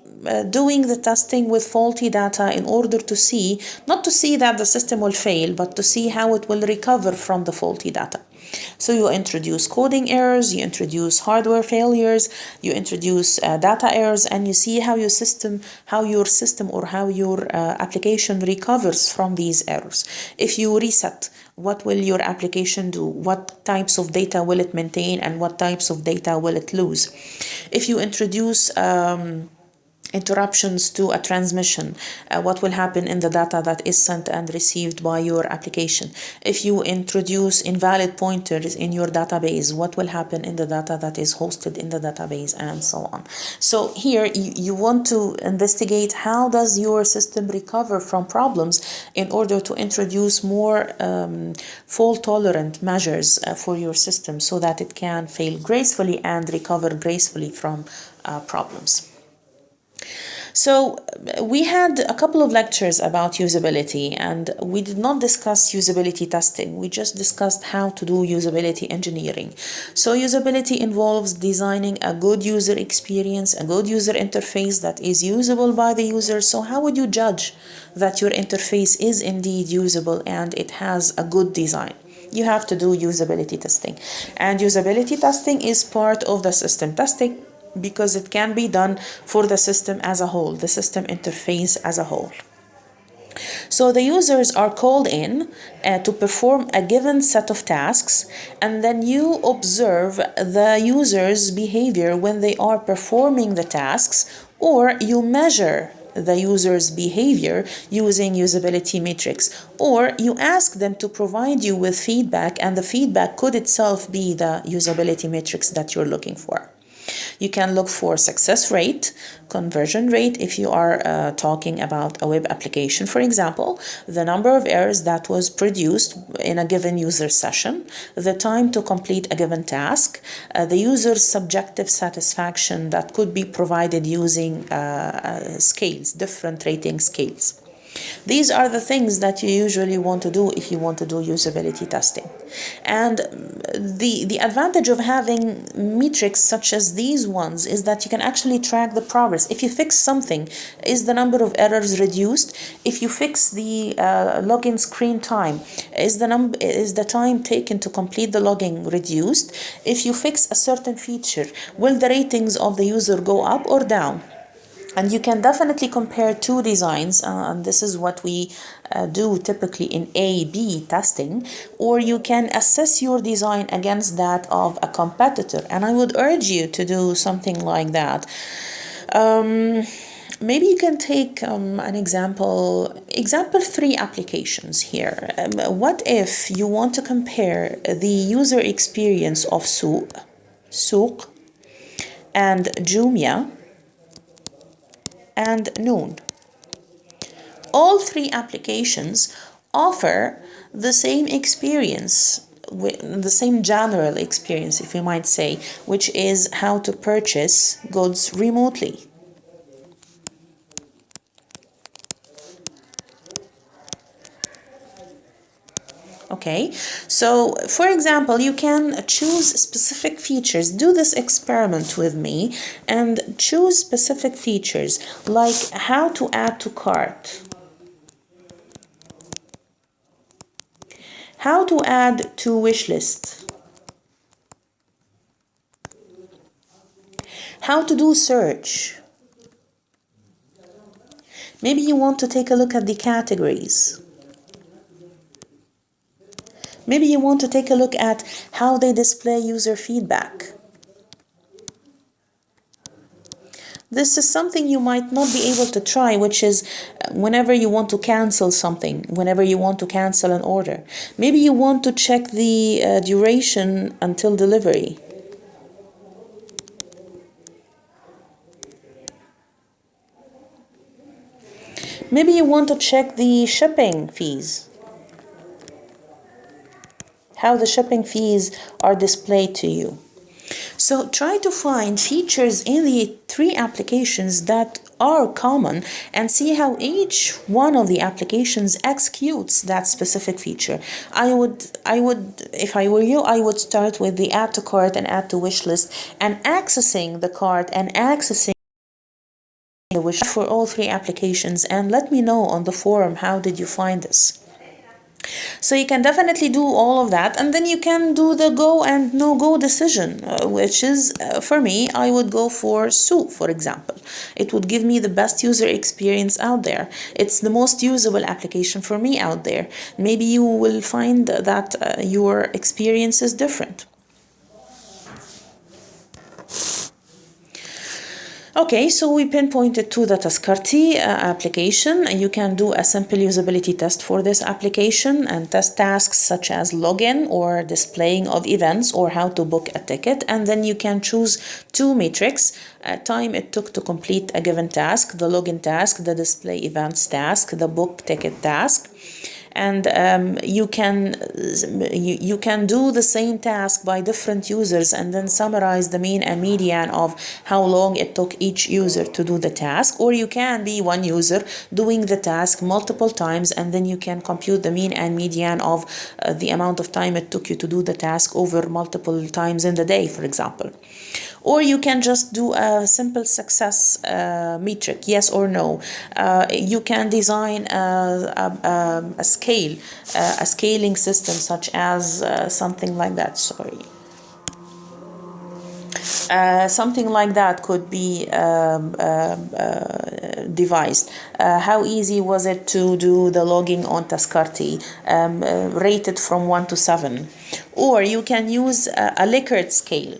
doing the testing with faulty data in order to see, not to see that the system will fail, but to see how it will recover from the faulty data. So you introduce coding errors, you introduce hardware failures, you introduce data errors, and you see how your system or how your application recovers from these errors. If you reset, what will your application do? What types of data will it maintain, and what types of data will it lose? If you introduce interruptions to a transmission, what will happen in the data that is sent and received by your application? If you introduce invalid pointers in your database, what will happen in the data that is hosted in the database, and so on. So here you want to investigate how does your system recover from problems in order to introduce more fault tolerant measures for your system so that it can fail gracefully and recover gracefully from problems. So we had a couple of lectures about usability, and we did not discuss usability testing. We just discussed how to do usability engineering. So usability involves designing a good user experience, a good user interface that is usable by the user. So how would you judge that your interface is indeed usable and it has a good design? You have to do usability testing. And usability testing is part of the system testing, because it can be done for the system as a whole, the system interface as a whole. So the users are called in to perform a given set of tasks, and then you observe the users' behavior when they are performing the tasks, or you measure the user's behavior using usability metrics, or you ask them to provide you with feedback, and the feedback could itself be the usability metrics that you're looking for. You can look for success rate, conversion rate if you are talking about a web application, for example, the number of errors that was produced in a given user session, the time to complete a given task, the user's subjective satisfaction that could be provided using scales, different rating scales. These are the things that you usually want to do if you want to do usability testing. And the advantage of having metrics such as these ones is that you can actually track the progress. If you fix something, is the number of errors reduced? If you fix the login screen time, is the time taken to complete the login reduced? If you fix a certain feature, will the ratings of the user go up or down? And you can definitely compare two designs, and this is what we do typically in A/B testing, or you can assess your design against that of a competitor. And I would urge you to do something like that. Maybe you can take an example 3 applications here. What if you want to compare the user experience of Souq, and Jumia, and Noon? All 3 applications offer the same experience, the same general experience, if you might say, which is how to purchase goods remotely. Okay, so for example, you can choose specific features. Do this experiment with me and choose specific features like how to add to cart, how to add to wish list, how to do search. Maybe you want to take a look at the categories. Maybe you want to take a look at how they display user feedback. This is something you might not be able to try, which is whenever you want to cancel something, whenever you want to cancel an order. Maybe you want to check the duration until delivery. Maybe you want to check the shipping fees, how the shipping fees are displayed to you. So try to find features in the 3 applications that are common and see how each one of the applications executes that specific feature. I would, if I were you, I would start with the add to cart and add to wish list, and accessing the cart and accessing the wish for all three applications, and let me know on the forum how did you find this. So you can definitely do all of that, and then you can do the go and no go decision, which is for me, I would go for Sue, for example. It would give me the best user experience out there. It's the most usable application for me out there. Maybe you will find that your experience is different. Okay, so we pinpointed to the Taskarti application. You can do a simple usability test for this application and test tasks such as login or displaying of events or how to book a ticket. And then you can choose two metrics: time it took to complete a given task, the login task, the display events task, the book ticket task. And you can do the same task by different users and then summarize the mean and median of how long it took each user to do the task. Or you can be one user doing the task multiple times, and then you can compute the mean and median of the amount of time it took you to do the task over multiple times in the day, for example. Or you can just do a simple success metric, yes or no. You can design a scaling system such as something like that, sorry. Something like that could be devised. How easy was it to do the logging on Taskarti, rated from 1 to 7? Or you can use a Likert scale.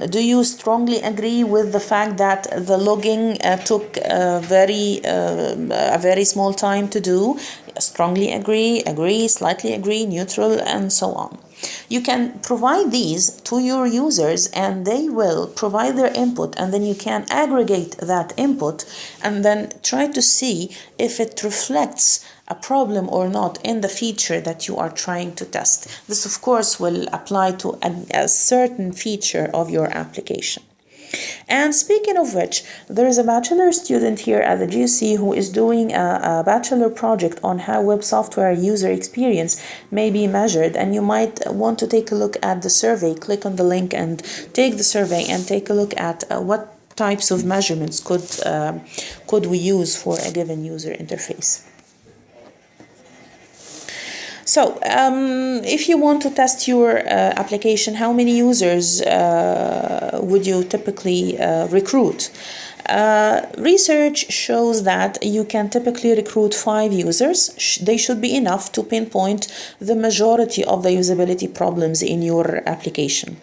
Do you strongly agree with the fact that the logging took a very small time to do? Strongly agree, slightly agree, neutral, and so on. You can provide these to your users and they will provide their input, and then you can aggregate that input and then try to see if it reflects a problem or not in the feature that you are trying to test. This, of course, will apply to a certain feature of your application. And speaking of which, there is a bachelor student here at the GSC who is doing a bachelor project on how web software user experience may be measured, and you might want to take a look at the survey. Click on the link and take the survey and take a look at what types of measurements could we use for a given user interface. So, if you want to test your application, how many users would you typically recruit? Research shows that you can typically recruit 5 users. They should be enough to pinpoint the majority of the usability problems in your application.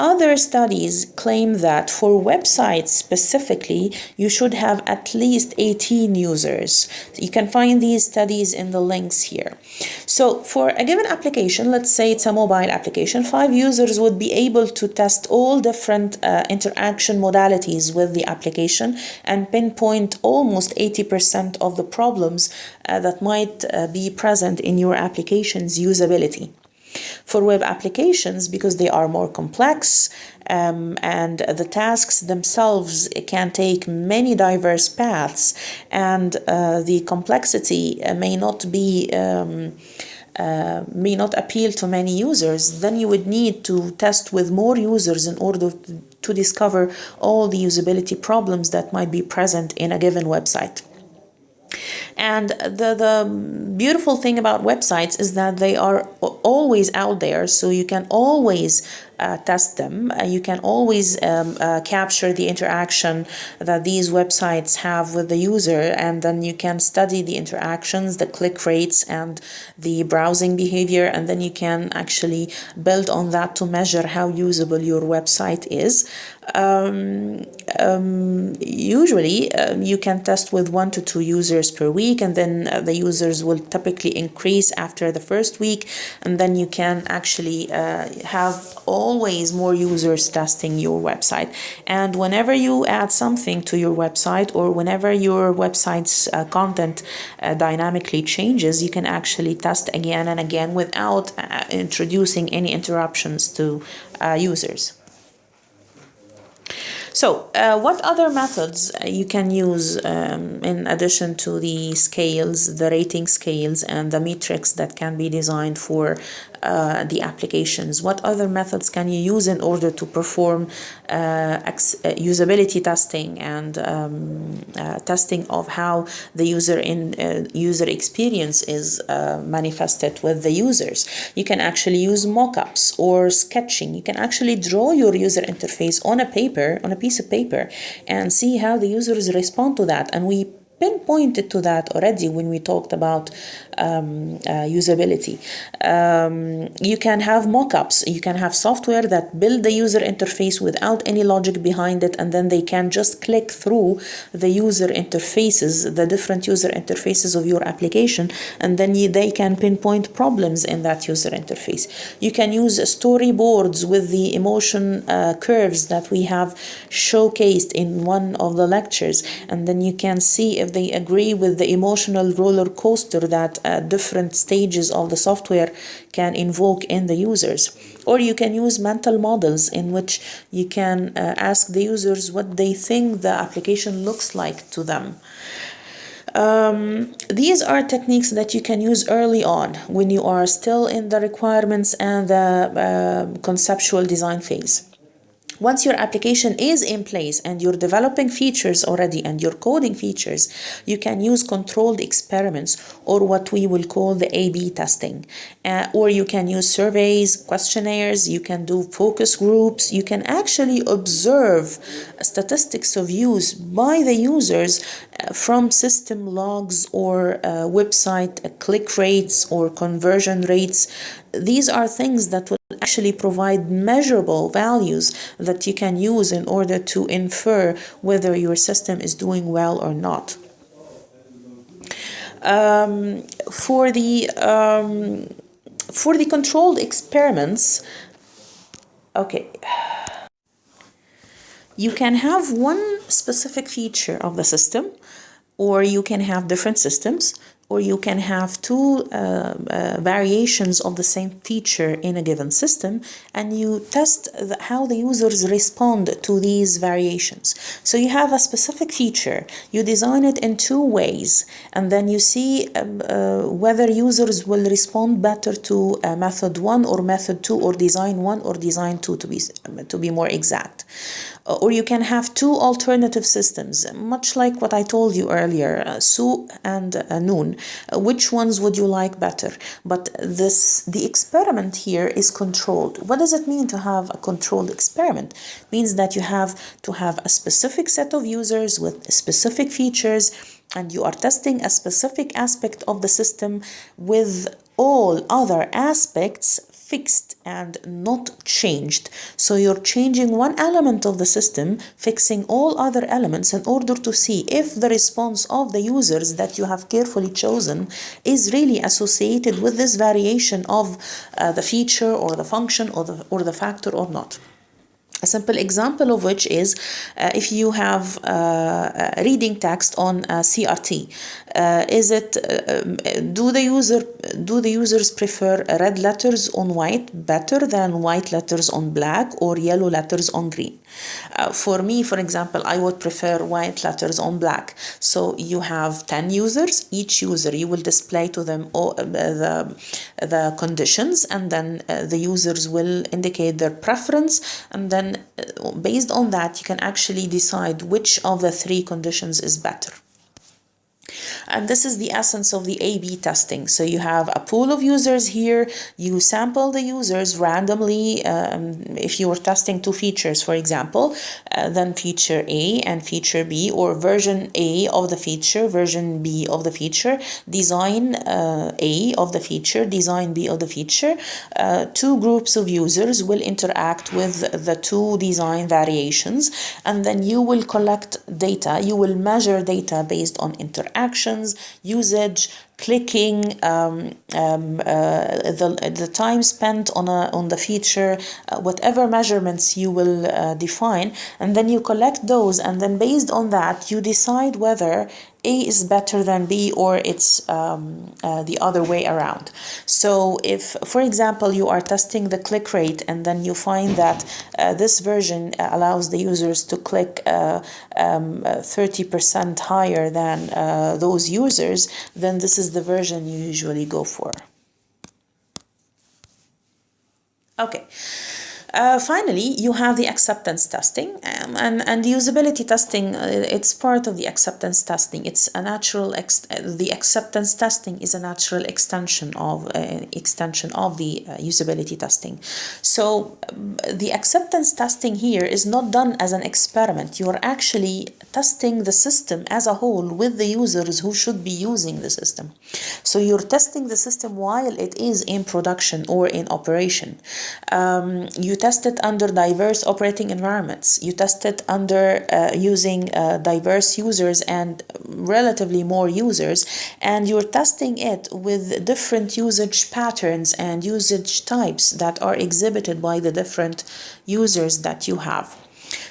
Other studies claim that for websites specifically, you should have at least 18 users. You can find these studies in the links here. So for a given application, let's say it's a mobile application, 5 users would be able to test all different interaction modalities with the application and pinpoint almost 80% of the problems that might be present in your application's usability. For web applications, because they are more complex and the tasks themselves can take many diverse paths, and the complexity may not appeal to many users, then you would need to test with more users in order to discover all the usability problems that might be present in a given website. And the beautiful thing about websites is that they are always out there, so you can always test them. You can always capture the interaction that these websites have with the user, and then you can study the interactions, the click rates, and the browsing behavior, and then you can actually build on that to measure how usable your website is. Usually you can test with 1 to 2 users per week, and then the users will typically increase after the first week, and then you can actually have always more users testing your website. And whenever you add something to your website, or whenever your website's content dynamically changes, you can actually test again and again without introducing any interruptions to users. So, what other methods you can use in addition to the scales, the rating scales, and the metrics that can be designed for the applications? What other methods can you use in order to perform usability testing and testing of how the user experience is manifested with the users? You can actually use mockups or sketching. You can actually draw your user interface on a piece of paper, and see how the users respond to that. And we pinpointed to that already when we talked about usability. You can have mockups. You can have software that build the user interface without any logic behind it, and then they can just click through the user interfaces, the different user interfaces of your application, and then they can pinpoint problems in that user interface. You can use storyboards with the emotion curves that we have showcased in one of the lectures, and then you can see if they agree with the emotional roller coaster that different stages of the software can invoke in the users. Or you can use mental models in which you can ask the users what they think the application looks like to them. These are techniques that you can use early on when you are still in the requirements and the conceptual design phase. Once your application is in place and you're developing features already and you're coding features, you can use controlled experiments, or what we will call the A/B testing. Or you can use surveys, questionnaires, you can do focus groups, you can actually observe statistics of use by the users from system logs or website click rates or conversion rates. These are things that will actually provide measurable values that you can use in order to infer whether your system is doing well or not. For the controlled experiments, okay, you can have one specific feature of the system, or you can have different systems, or you can have two variations of the same feature in a given system, and you test how the users respond to these variations. So you have a specific feature, you design it in two ways, and then you see whether users will respond better to method 1 or method 2, or design 1 or design 2 to be more exact. Or you can have two alternative systems, much like what I told you earlier, Su and Noon. Which ones would you like better? But the experiment here is controlled. What does it mean to have a controlled experiment? It means that you have to have a specific set of users with specific features, and you are testing a specific aspect of the system with all other aspects fixed and not changed. So you're changing one element of the system, fixing all other elements in order to see if the response of the users that you have carefully chosen is really associated with this variation of the feature or the function or the factor or not. A simple example of which is if you have reading text on CRT, do the users prefer red letters on white better than white letters on black, or yellow letters on green? For me, for example, I would prefer white letters on black. So you have 10 users. Each user, you will display to them all, the conditions, and then the users will indicate their preference, and then based on that you can actually decide which of the three conditions is better. And this is the essence of the A/B testing. So you have a pool of users here, you sample the users randomly. If you were testing two features, for example, then feature A and feature B, or version A of the feature, version B of the feature, design A of the feature, design B of the feature. Two groups of users will interact with the two design variations, and then you will collect data, you will measure data based on interactions, usage, clicking, the time spent on the feature, whatever measurements you will define, and then you collect those, and then based on that you decide whether A is better than B or it's the other way around. So if, for example, you are testing the click rate and then you find that this version allows the users to click 30% higher than those users, then this is the version you usually go for. Okay. Finally, you have the acceptance testing, and usability testing. It's part of the acceptance testing. It's a natural. The acceptance testing is a natural extension of the usability testing. So the acceptance testing here is not done as an experiment. You are actually testing the system as a whole with the users who should be using the system. So you're testing the system while it is in production or in operation. You test it under diverse operating environments. You test it under using diverse users and relatively more users, and you're testing it with different usage patterns and usage types that are exhibited by the different users that you have.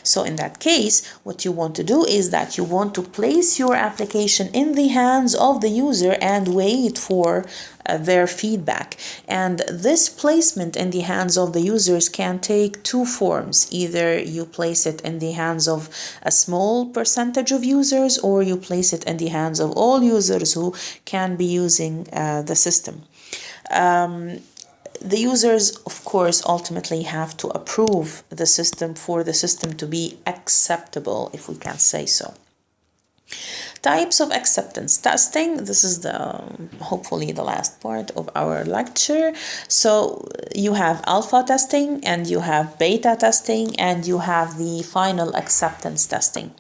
So in that case, what you want to do is that you want to place your application in the hands of the user and wait for their feedback. And this placement in the hands of the users can take two forms. Either you place it in the hands of a small percentage of users, or you place it in the hands of all users who can be using the system. The users, of course, ultimately have to approve the system for the system to be acceptable, if we can say so. Types of acceptance testing. This is hopefully the last part of our lecture. So you have alpha testing, and you have beta testing, and you have the final acceptance testing.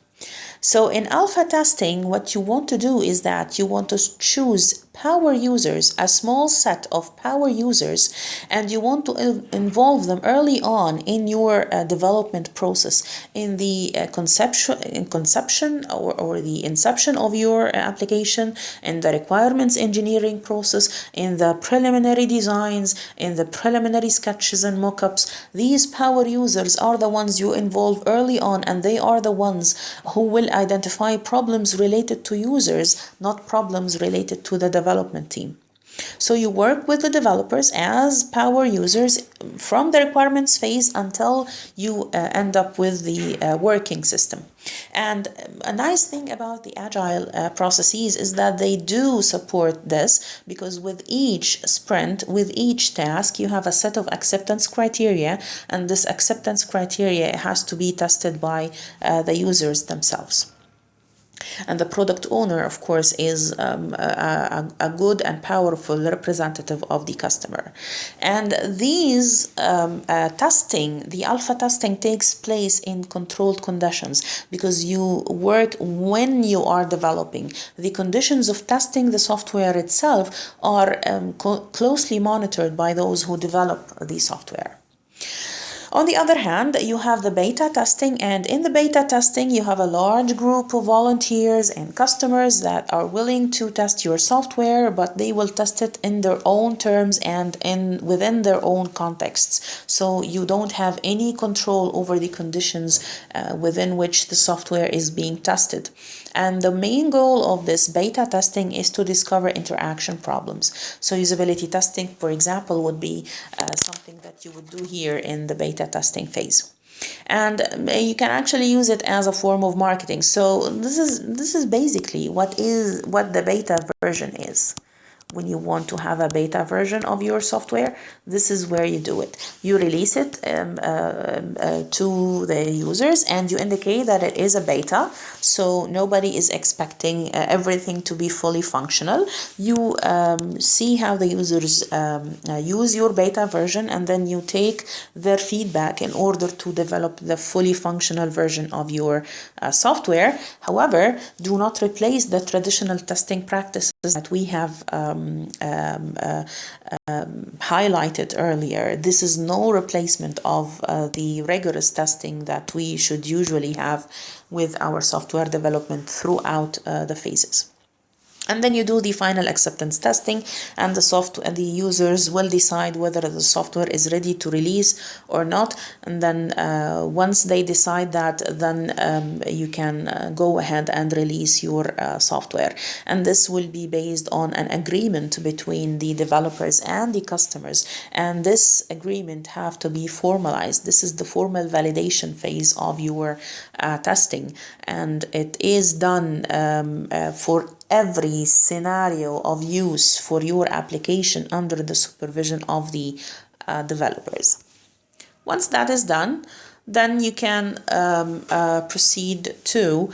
So in alpha testing, what you want to do is that you want to choose power users, a small set of power users, and you want to involve them early on in your development process, in the conception or the inception of your application, in the requirements engineering process, in the preliminary designs, in the preliminary sketches and mockups. These power users are the ones you involve early on, and they are the ones who will identify problems related to users, not problems related to the development team. So you work with the developers as power users from the requirements phase until you end up with the working system. And a nice thing about the agile processes is that they do support this, because with each sprint, with each task, you have a set of acceptance criteria, and this acceptance criteria has to be tested by the users themselves. And the product owner, of course, is a good and powerful representative of the customer. And these testing, the alpha testing, takes place in controlled conditions, because you work when you are developing. The conditions of testing the software itself are closely monitored by those who develop the software. On the other hand, you have the beta testing, and in the beta testing, you have a large group of volunteers and customers that are willing to test your software, but they will test it in their own terms and within their own contexts. So you don't have any control over the conditions within which the software is being tested. And the main goal of this beta testing is to discover interaction problems. So usability testing, for example, would be something that you would do here in the beta testing phase. And you can actually use it as a form of marketing. So this is basically what the beta version is. When you want to have a beta version of your software, this is where you do it. You release it to the users, and you indicate that it is a beta, so nobody is expecting everything to be fully functional. You see how the users use your beta version, and then you take their feedback in order to develop the fully functional version of your software. However, do not replace the traditional testing practices that we have highlighted earlier. This is no replacement of the rigorous testing that we should usually have with our software development throughout the phases. And then you do the final acceptance testing, and the users will decide whether the software is ready to release or not. And then once they decide that, then you can go ahead and release your software. And this will be based on an agreement between the developers and the customers. And this agreement have to be formalized. This is the formal validation phase of your testing, and it is done for every scenario of use for your application under the supervision of the developers. Once that is done, then you can proceed to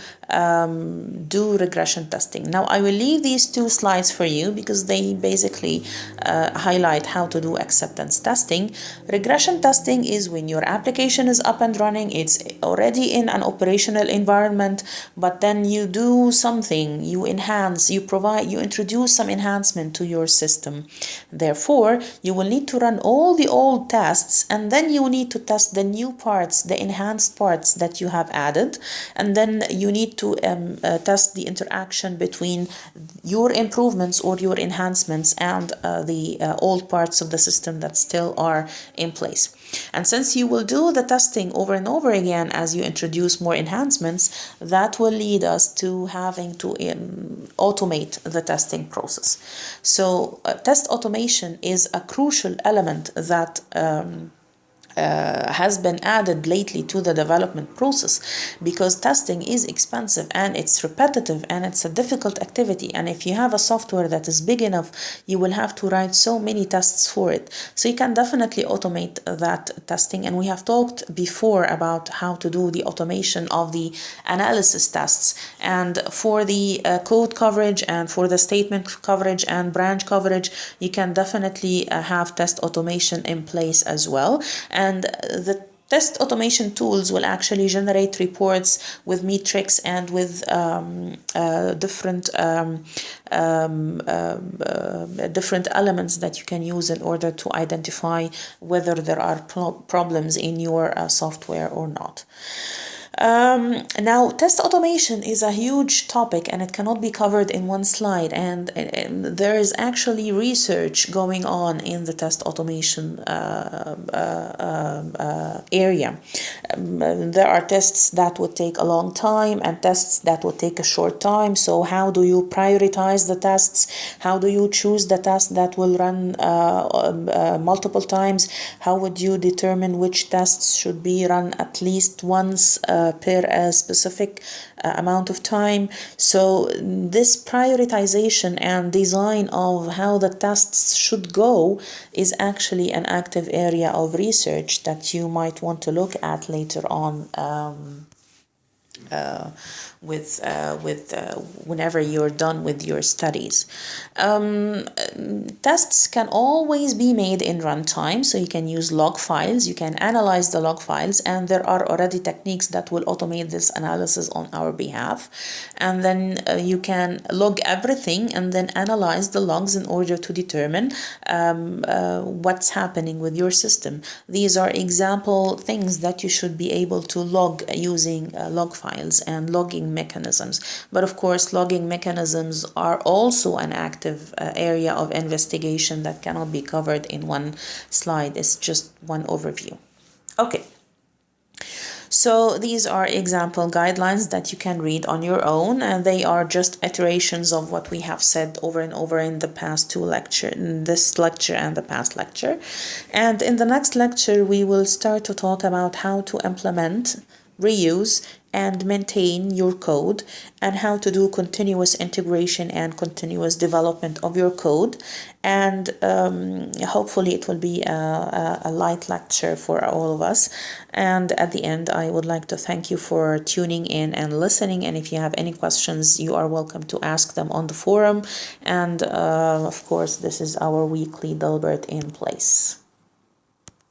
do regression testing. Now, I will leave these two slides for you because they basically highlight how to do acceptance testing. Regression testing is when your application is up and running, it's already in an operational environment, but then you do something, you enhance, you introduce some enhancement to your system. Therefore, you will need to run all the old tests, and then you need to test the new parts, the enhanced parts that you have added, and then you need to test the interaction between your improvements or your enhancements and the old parts of the system that still are in place. And since you will do the testing over and over again as you introduce more enhancements, that will lead us to having to automate the testing process. So test automation is a crucial element that has been added lately to the development process, because testing is expensive and it's repetitive and it's a difficult activity. And if you have a software that is big enough, you will have to write so many tests for it. So you can definitely automate that testing. And we have talked before about how to do the automation of the analysis tests. And for the code coverage and for the statement coverage and branch coverage, you can definitely have test automation in place as well. And the test automation tools will actually generate reports with metrics and with different elements that you can use in order to identify whether there are problems in your software or not. Now, test automation is a huge topic and it cannot be covered in one slide, and there is actually research going on in the test automation area. There are tests that would take a long time and tests that would take a short time. So how do you prioritize the tests? How do you choose the test that will run multiple times? How would you determine which tests should be run at least once per a specific amount of time? So this prioritization and design of how the tests should go is actually an active area of research that you might want to look at later on whenever you're done with your studies. Tests can always be made in runtime, so you can use log files, you can analyze the log files, and there are already techniques that will automate this analysis on our behalf. And then you can log everything and then analyze the logs in order to determine what's happening with your system. These are example things that you should be able to log using log files and logging mechanisms. But of course, logging mechanisms are also an active area of investigation that cannot be covered in one slide. It's just one overview. Okay. So these are example guidelines that you can read on your own, and they are just iterations of what we have said over and over in the past two lectures, in this lecture and the past lecture. And in the next lecture, we will start to talk about how to implement, reuse, and maintain your code, and how to do continuous integration and continuous development of your code. And hopefully it will be a light lecture for all of us. And at the end, I would like to thank you for tuning in and listening. And if you have any questions, you are welcome to ask them on the forum. And of course, this is our weekly Dilbert in Place.